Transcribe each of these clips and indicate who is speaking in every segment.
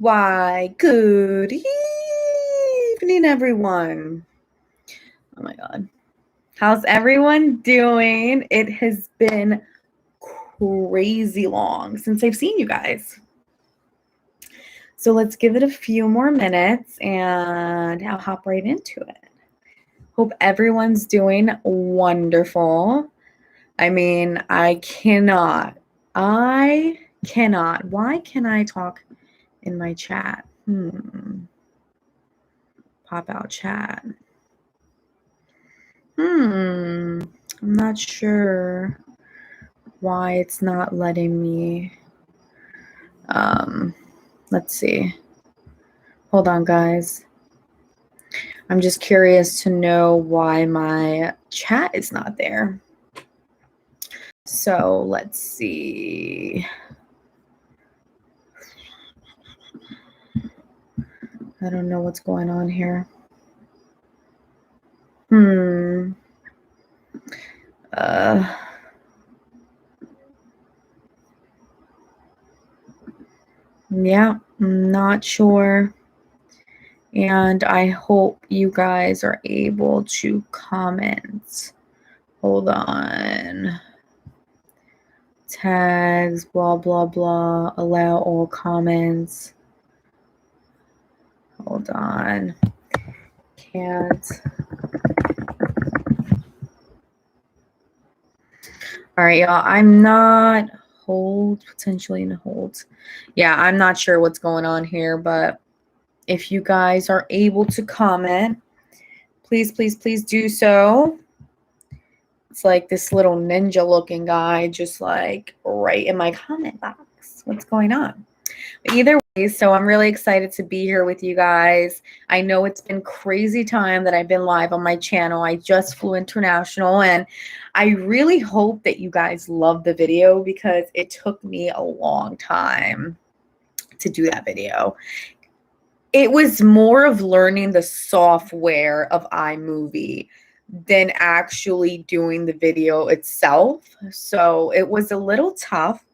Speaker 1: Why, good evening, everyone. Oh my God. How's everyone doing? It has been crazy long since I've seen you guys. So let's give it a few more minutes and I'll hop right into it. Hope everyone's doing wonderful. I mean, I cannot. Why can I talk in my chat? Pop out chat. I'm not sure why it's not letting me. Let's see. Hold on, guys. I'm just curious to know why my chat is not there. So let's see. I don't know what's going on here. Yeah, I'm not sure. And I hope you guys are able to comment. Hold on. Tags, blah, blah, blah. Allow all comments. Hold on. Can't. All right, y'all. I'm not potentially in hold. Yeah, I'm not sure what's going on here, but if you guys are able to comment, please, please, please do so. It's like this little ninja looking guy just like right in my comment box. What's going on? But either way, so I'm really excited to be here with you guys. I know it's been crazy time that I've been live on my channel. I just flew international and I really hope that you guys love the video because it took me a long time to do that video. It was more of learning the software of iMovie than actually doing the video itself. So it was a little tough,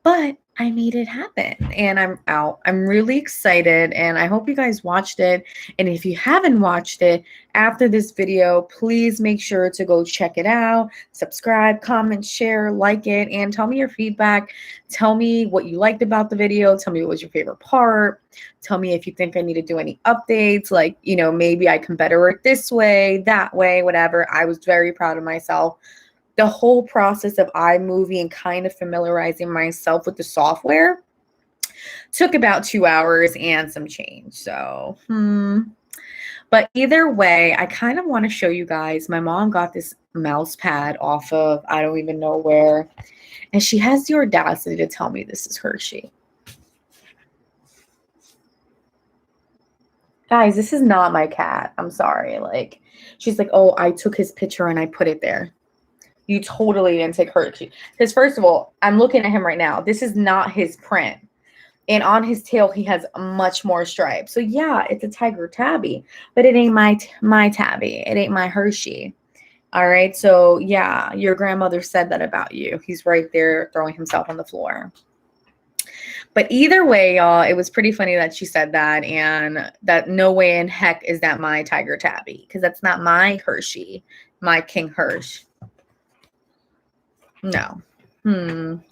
Speaker 1: but I made it happen and I'm out. I'm really excited and I hope you guys watched it. And if you haven't watched it after this video, please make sure to go check it out, subscribe, comment, share, like it, and tell me your feedback. Tell me what you liked about the video. Tell me what was your favorite part. Tell me if you think I need to do any updates, like, you know, maybe I can better it this way, that way, whatever. I was very proud of myself. The whole process of iMovie and kind of familiarizing myself with the software took about 2 hours and some change. So, But either way, I kind of want to show you guys. My mom got this mouse pad off of, I don't even know where. And she has the audacity to tell me this is Hershey. Guys, this is not my cat. I'm sorry. Like, she's like, oh, I took his picture and I put it there. You totally didn't take Hershey. Because first of all, I'm looking at him right now. This is not his print. And on his tail, he has much more stripes. So yeah, it's a tiger tabby, but it ain't my tabby. It ain't my Hershey. All right. So yeah, your grandmother said that about you. He's right there throwing himself on the floor. But either way, y'all, it was pretty funny that she said that, and that no way in heck is that my tiger tabby, because that's not my Hershey, my King Hirsch. No.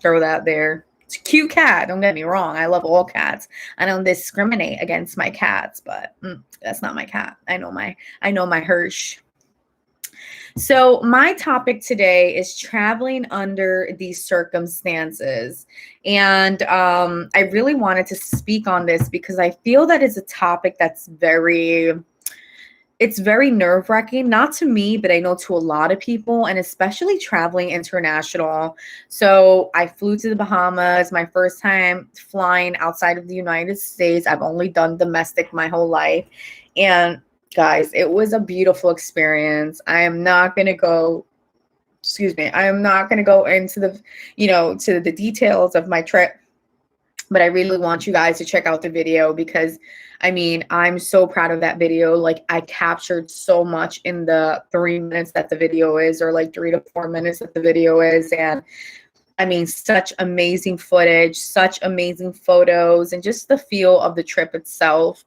Speaker 1: Throw that there. It's a cute cat. Don't get me wrong. I love all cats. I don't discriminate against my cats, but that's not my cat. I know my Hirsch. So my topic today is traveling under these circumstances. And I really wanted to speak on this because I feel that it's a topic that's very nerve-wracking, not to me, but I know to a lot of people, and especially traveling international. So I flew to the Bahamas, my first time flying outside of the United States. I've only done domestic my whole life. And guys, it was a beautiful experience. I am not going to go into the, to the details of my trip, but I really want you guys to check out the video because I mean, I'm so proud of that video. Like, I captured so much in the 3 minutes that the video is, or like 3 to 4 minutes that the video is. And I mean, such amazing footage, such amazing photos, and just the feel of the trip itself.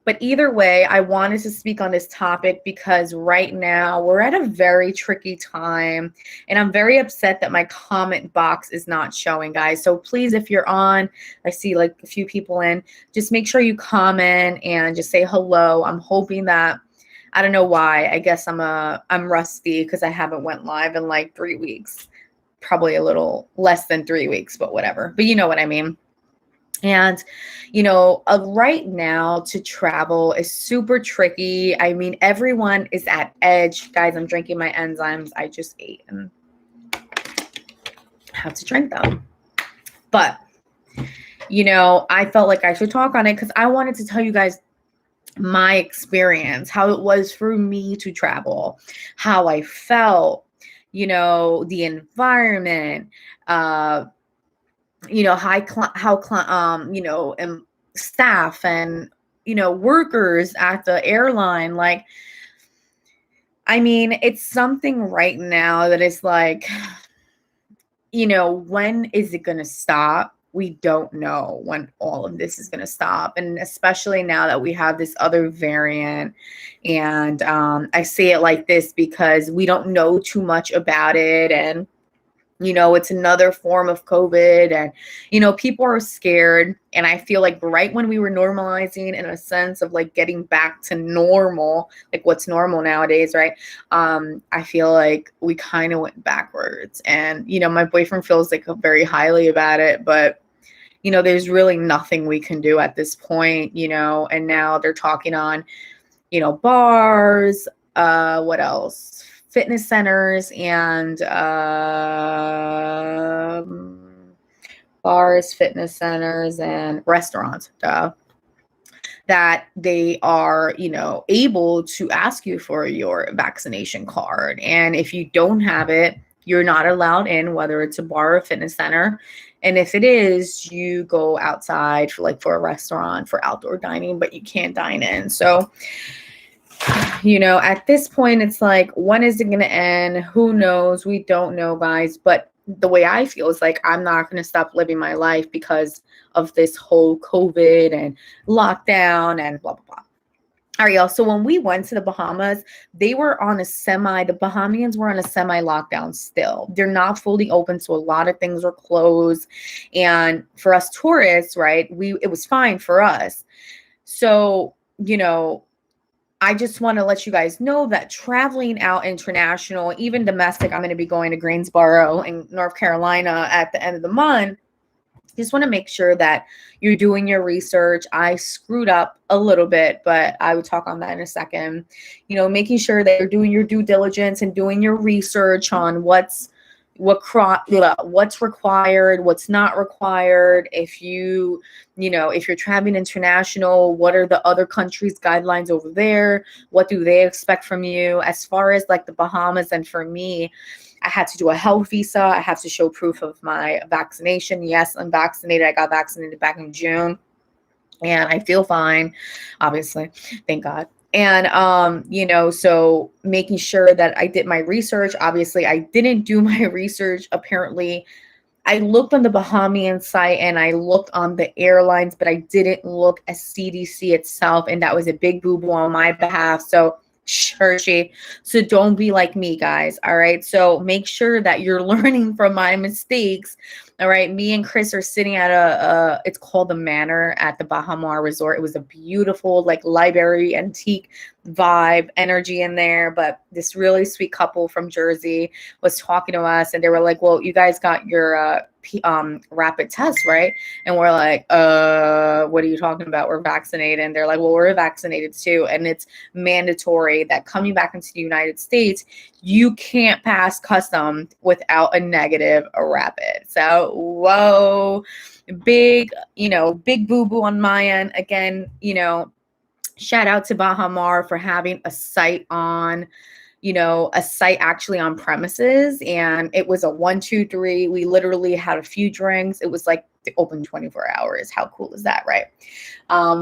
Speaker 1: But either way, I wanted to speak on this topic because right now we're at a very tricky time, and I'm very upset that my comment box is not showing, guys. So please, if you're on, I see like a few people in, just make sure you comment and just say hello. I'm hoping that, I don't know why. I guess I'm rusty because I haven't went live in like 3 weeks. Probably a little less than 3 weeks, but whatever. But you know what I mean. And, right now to travel is super tricky. I mean, everyone is at edge. Guys, I'm drinking my enzymes. I just ate and have to drink them. But, I felt like I should talk on it because I wanted to tell you guys my experience, how it was for me to travel, how I felt, the environment, and staff and, workers at the airline. Like, I mean, it's something right now that is like, when is it going to stop? We don't know when all of this is going to stop. And especially now that we have this other variant. And I say it like this because we don't know too much about it. And it's another form of COVID, and, people are scared. And I feel like right when we were normalizing in a sense of like getting back to normal, like what's normal nowadays, right? I feel like we kind of went backwards. And, my boyfriend feels like very highly about it, but, there's really nothing we can do at this point, and now they're talking on, bars, what else? Fitness centers and bars, fitness centers, and restaurants, that they are, able to ask you for your vaccination card. And if you don't have it, you're not allowed in, whether it's a bar or a fitness center. And if it is, you go outside for a restaurant for outdoor dining, but you can't dine in. So, at this point, it's like, when is it going to end? Who knows? We don't know, guys. But the way I feel is like, I'm not going to stop living my life because of this whole COVID and lockdown and blah, blah, blah. All right, y'all. So when we went to the Bahamas, the Bahamians were on a semi lockdown still. They're not fully open. So a lot of things were closed. And for us tourists, right, it was fine for us. So, I just want to let you guys know that traveling out international, even domestic, I'm going to be going to Greensboro in North Carolina at the end of the month. Just want to make sure that you're doing your research. I screwed up a little bit, but I will talk on that in a second. Making sure that you're doing your due diligence and doing your research on what's required, what's not required. If you're traveling international, what are the other countries' guidelines over there? What do they expect from you? As far as like the Bahamas, and for me, I had to do a health visa. I have to show proof of my vaccination. Yes, I'm vaccinated. I got vaccinated back in June, and I feel fine, obviously. Thank God. And, so making sure that I did my research. Obviously, I didn't do my research. Apparently, I looked on the Bahamian site and I looked on the airlines, but I didn't look at CDC itself. And that was a big boo-boo on my behalf. So, Hershey. So don't be like me, guys. All right. So make sure that you're learning from my mistakes. All right. Me and Chris are sitting at it's called the Manor at the Bahama Resort. It was a beautiful, like, library, antique vibe, energy in there. But this really sweet couple from Jersey was talking to us, and they were like, well, you guys got your rapid test, right? And we're like, what are you talking about? We're vaccinated. And they're like, well, we're vaccinated too. And it's mandatory that coming back into the United States, you can't pass custom without a negative rapid. So, whoa, big boo-boo on my end. Again, shout out to Bahamar for having a site actually on premises. And it was a 1, 2, 3. We literally had a few drinks. It was like they open 24 hours. How cool is that, right?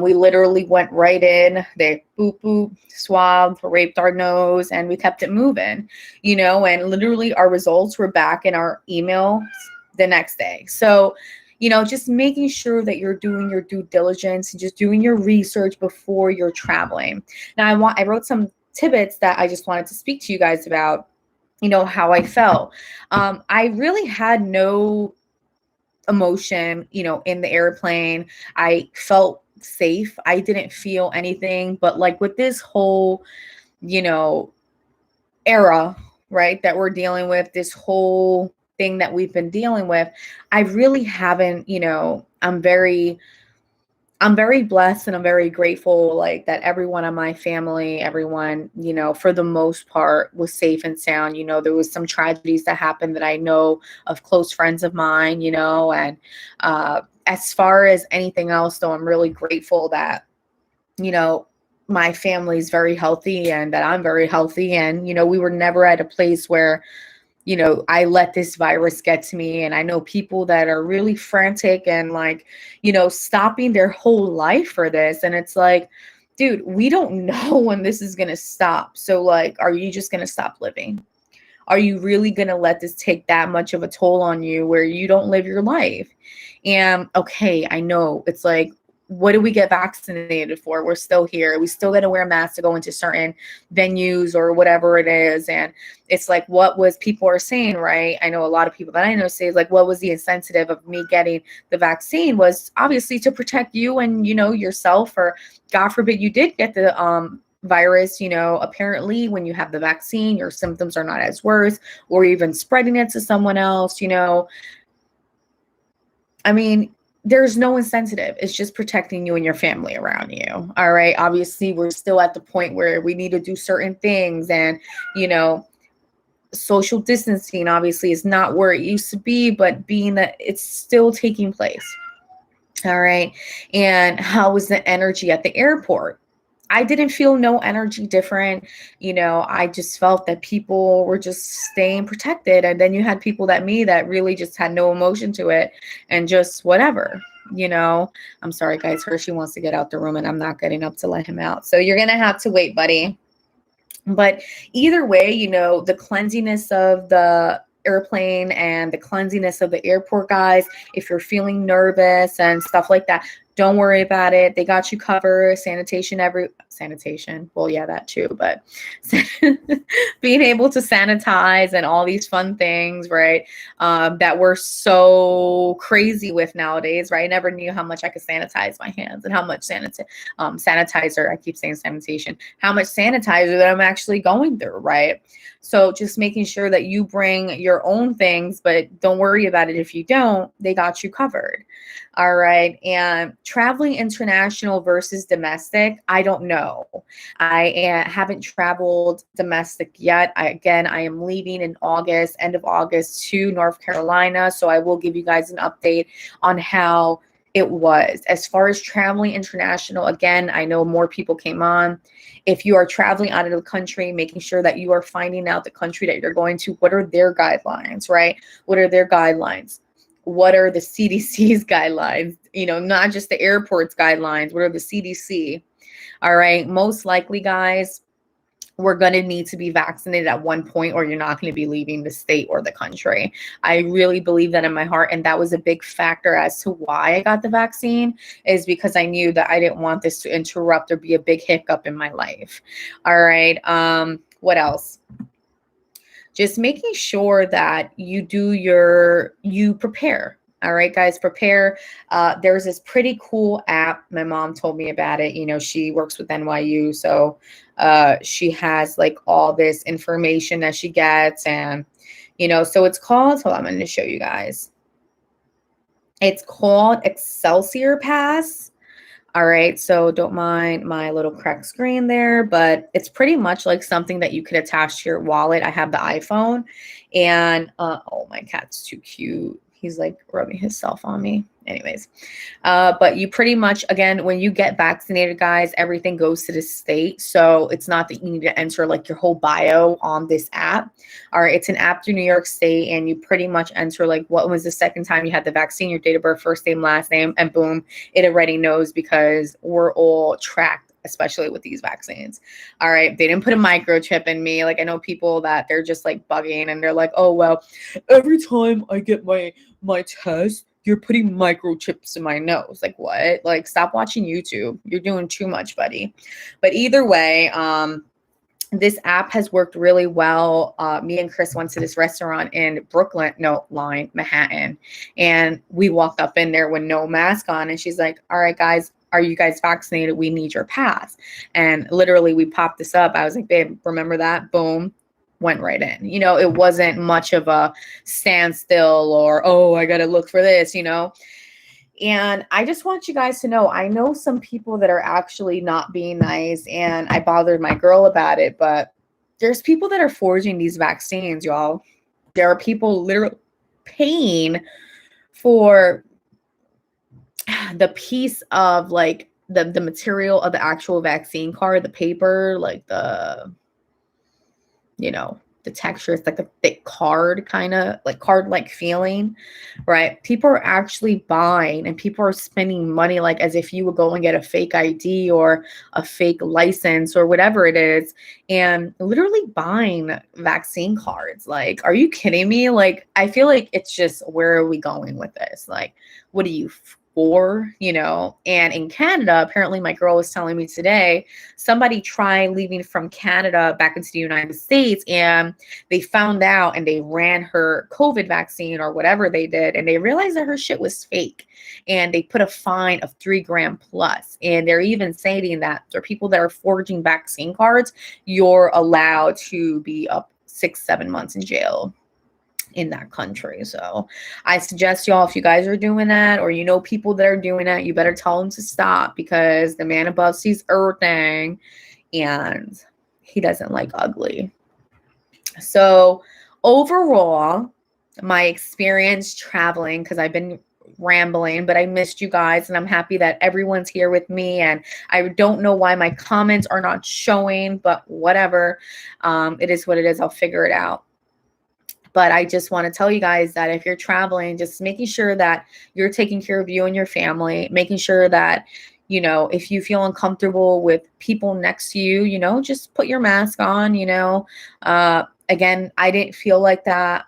Speaker 1: We literally went right in. They boop, boop, swabbed, raped our nose, and we kept it moving, and literally our results were back in our email the next day. So, just making sure that you're doing your due diligence and just doing your research before you're traveling. Now, I wrote some tidbits that I just wanted to speak to you guys about, how I felt. I really had no emotion, in the airplane. I felt safe. I didn't feel anything, but like with this whole, you know, era, right, that we're dealing with, this whole thing that we've been dealing with, I really haven't, I'm very blessed and I'm very grateful, like, that everyone in my family, everyone, for the most part was safe and sound. There was some tragedies that happened that I know of close friends of mine, and as far as anything else, though, I'm really grateful that, my family is very healthy and that I'm very healthy. And, we were never at a place where, I let this virus get to me. And I know people that are really frantic and like, stopping their whole life for this. And it's like, dude, we don't know when this is going to stop. So like, are you just going to stop living? Are you really going to let this take that much of a toll on you where you don't live your life? And okay, I know it's like, what do we get vaccinated for? We're still here. We still got to wear masks to go into certain venues or whatever it is. And it's like, what was people are saying, right? I know a lot of people that I know say, like, what was the incentive of me getting the vaccine was obviously to protect you and, yourself, or God forbid you did get the virus. Apparently when you have the vaccine, your symptoms are not as worse, or even spreading it to someone else. I mean, there's no incentive. It's just protecting you and your family around you. All right. Obviously, we're still at the point where we need to do certain things. And, social distancing obviously is not where it used to be, but being that it's still taking place. All right. And how was the energy at the airport? I didn't feel no energy different. I just felt that people were just staying protected. And then you had people that really just had no emotion to it and just whatever, I'm sorry, guys. Hershey wants to get out the room and I'm not getting up to let him out. So you're going to have to wait, buddy. But either way, the cleanliness of the airplane and the cleanliness of the airport, guys, if you're feeling nervous and stuff like that, don't worry about it. They got you covered. Sanitation. Well, yeah, that too. But being able to sanitize and all these fun things, right, that we're so crazy with nowadays, right? I never knew how much I could sanitize my hands and how much sanitizer, I keep saying sanitation, how much sanitizer that I'm actually going through, right? So just making sure that you bring your own things, but don't worry about it if you don't. They got you covered. All right. And traveling international versus domestic, I don't know. I haven't traveled domestic yet. I am leaving in August, end of August, to North Carolina. So I will give you guys an update on how it was. As far as traveling international, again, I know more people came on. If you are traveling out of the country, making sure that you are finding out the country that you're going to, what are their guidelines, right? What are their guidelines? What are the CDC's guidelines? Not just the airport's guidelines. What are the CDC? All right. Most likely, guys, we're going to need to be vaccinated at one point, or you're not going to be leaving the state or the country. I really believe that in my heart. And that was a big factor as to why I got the vaccine, is because I knew that I didn't want this to interrupt or be a big hiccup in my life. All right. What else? Just making sure that you prepare. All right, guys, prepare. There's this pretty cool app. My mom told me about it. She works with NYU. So she has like all this information that she gets. And, so it's called, hold on, I'm going to show you guys. It's called Excelsior Pass. All right, so don't mind my little cracked screen there, but it's pretty much like something that you could attach to your wallet. I have the iPhone, and oh, my cat's too cute. He's like rubbing himself on me. Anyways, but you pretty much, again, when you get vaccinated, guys, everything goes to the state. So it's not that you need to enter like your whole bio on this app. All right, it's an app through New York State, and you pretty much enter like what was the second time you had the vaccine, your date of birth, first name, last name, and boom, it already knows because we're all tracked, especially with these vaccines. All right, they didn't put a microchip in me. Like I know people that they're just like bugging and they're like, oh well, every time I get my test, you're putting microchips in my nose. Like what? Like stop watching YouTube. You're doing too much, buddy. But either way, this app has worked really well. Me and Chris went to this restaurant in Manhattan, and we walked up in there with no mask on, and she's like, all right, guys, are you guys vaccinated? We need your pass. And literally we popped this up. I was like, babe, remember that? Boom. Went right in. You know, it wasn't much of a standstill or, oh, I got to look for this, you know. And I just want you guys to know, I know some people that are actually not being nice, and I bothered my girl about it, but there's people that are forging these vaccines, y'all. There are people literally paying for the piece of like the material of the actual vaccine card, the paper, like the, you know, the texture. It's like a thick card, kind of like card-like feeling, right? People are actually buying, and people are spending money like as if you would go and get a fake ID or a fake license or whatever it is, and literally buying vaccine cards. Like, are you kidding me? Like, I feel like it's just, where are we going with this? Like, what are you for, you know? And in Canada, apparently my girl was telling me today, somebody tried leaving from Canada back into the United States, and they found out and they ran her COVID vaccine or whatever they did, and they realized that her shit was fake, and they put a fine of 3 grand plus. And they're even saying that there are people that are forging vaccine cards, you're allowed to be up 6-7 months in jail in that country. So I suggest y'all, if you guys are doing that, or you know people that are doing that, you better tell them to stop, because the man above sees everything, and he doesn't like ugly. So overall, my experience traveling, because I've been rambling, but I missed you guys, and I'm happy that everyone's here with me, and I don't know why my comments are not showing, but whatever. It is what it is. I'll figure it out. But I just want to tell you guys that if you're traveling, just making sure that you're taking care of you and your family, making sure that, you know, if you feel uncomfortable with people next to you, you know, just put your mask on, you know. Again, I didn't feel like that.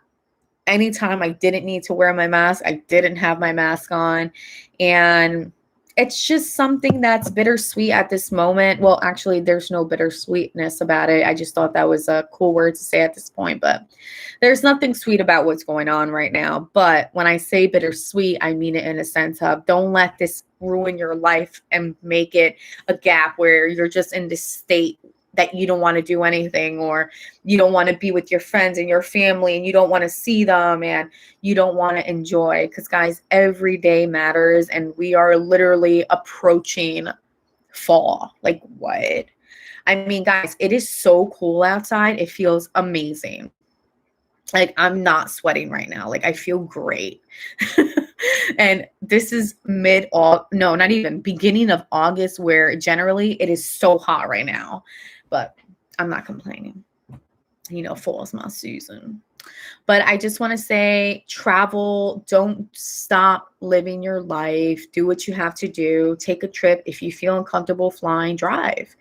Speaker 1: Anytime I didn't need to wear my mask, I didn't have my mask on. And it's just something that's bittersweet at this moment. Well, actually, there's no bittersweetness about it. I just thought that was a cool word to say at this point, but there's nothing sweet about what's going on right now. But when I say bittersweet, I mean it in a sense of, don't let this ruin your life and make it a gap where you're just in this state that you don't want to do anything, or you don't want to be with your friends and your family, and you don't want to see them, and you don't want to enjoy. Because guys, every day matters, and we are literally approaching fall. Like what? I mean, guys, it is so cool outside. It feels amazing. Like I'm not sweating right now. Like I feel great. And this is no, not even beginning of August, where generally it is so hot right now, but I'm not complaining. You know, fall is my season. But I just want to say, travel, don't stop living your life. Do what you have to do. Take a trip. If you feel uncomfortable flying, drive.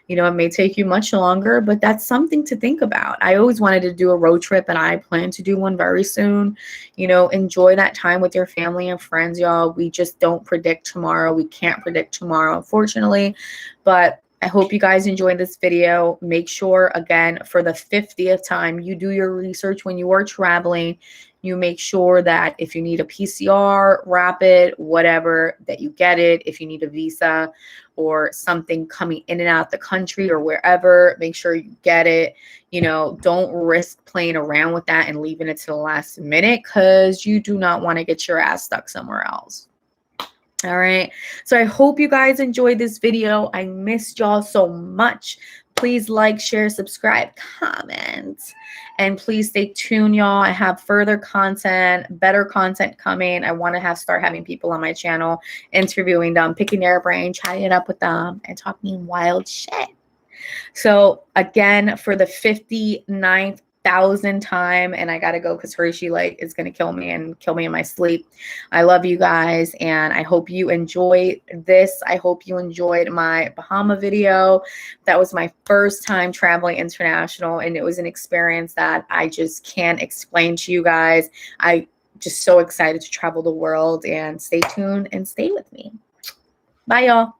Speaker 1: You know, it may take you much longer, but that's something to think about. I always wanted to do a road trip, and I plan to do one very soon. You know, enjoy that time with your family and friends, y'all. We just don't predict tomorrow. We can't predict tomorrow, unfortunately. But I hope you guys enjoyed this video. Make sure, again, for the 50th time, you do your research when you are traveling. You make sure that if you need a PCR, rapid, whatever, that you get it. If you need a visa or something coming in and out the country or wherever, make sure you get it. You know, don't risk playing around with that and leaving it to the last minute, because you do not want to get your ass stuck somewhere else. All right. So I hope you guys enjoyed this video. I missed y'all so much. Please Please like, share, subscribe, comment, and please stay tuned, y'all. I have further content, better content coming. I want to start having people on my channel, interviewing them, picking their brain, chatting it up with them, and talking wild shit. So again, for the 59th thousand time, and I gotta go because Hershey is gonna kill me in my sleep. I love you guys, and I hope you enjoyed this. I hope you enjoyed my Bahama video. That was my first time traveling international, and it was an experience that I just can't explain to you guys. I just so excited to travel the world, and stay tuned and stay with me. Bye, y'all.